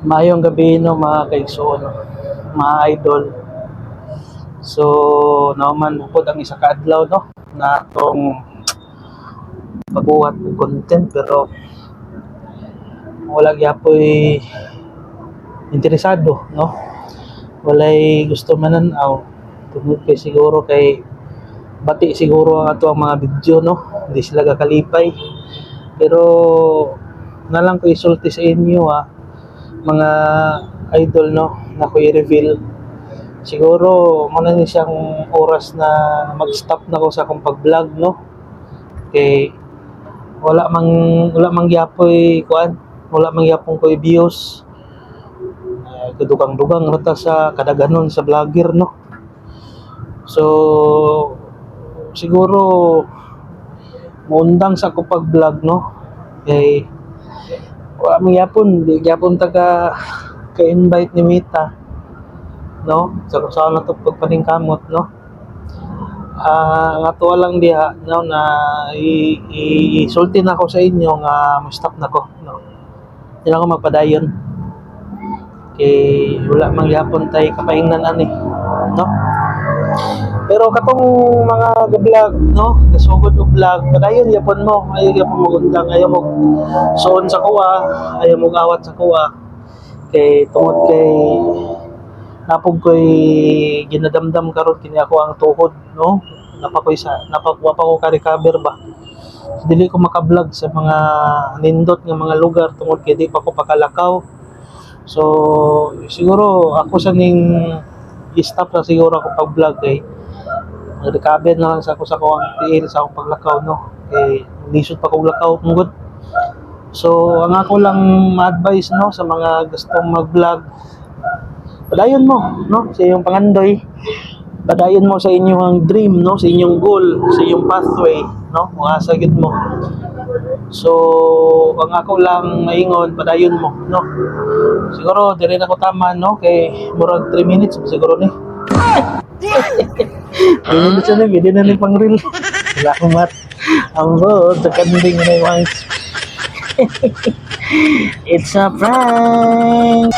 Mayong gabi no mga kaigsoon, mga idol. So, nauman po ang isa ka adlaw no na atong pagbuhat ng content pero wala gyapon interesado no. Walay gusto mananaw tungod kay siguro kay bati siguro ang ato ang mga video no. Hindi sila kakalipay. Pero nalang ko isulti sa inyo mga idol no na ko i-reveal siguro muna ni siyang oras na mag-stop na ko sa akong pag-vlog no kay wala mang gyapoy kuan wala mang gyapon ko views kadugang-dugang rata sa kadaganon sa vlogger no. So siguro muundang sa ako pag-vlog no kay wala man gyapon, di gyapon taga ka-invite ni Mita no sa kusaon na to pagpaningkamot no. Ang ato lang diha no na isulti na ko sa inyo nga ma-stop na ko no. Di na ako magpadayon kay wala man gyapon tay kapaingnan ani no. Pero katong mga ga-vlog no, kasugod og vlog, padayon yapon mo, ayaw gyapon magundang, ayaw mo suon sa kuha, ayaw mo awat sa kuha. Kay tungod kay napog ko'y ginadamdam karon kini ako ang tuhod no. Napakuha pa ko ka-recover ba. So, dili ko maka-vlog sa mga nindot nga mga lugar tungod kay di pa ko pakalakaw. So siguro ako sa ning i-stop na siguro ako pag-vlog kay recover na lang sa ako sa kuwang tiil sa akong paglakaw no kay lisod pa kong lakaw tungod. So ang ako lang ma-advise no sa mga gustong mag-vlog, padayon mo no sa iyong pangandoy, padayon mo sa inyong dream no, sa inyong goal, sa iyong pathway no, mga sagit mo. So ang ako lang maingon, padayon mo no. Siguro dili na ko tama no kay murag 3 minutes siguro ni. 3 minutes na hindi na ni pang reel. Salamat. Ang sa kanding na yung It's a prank.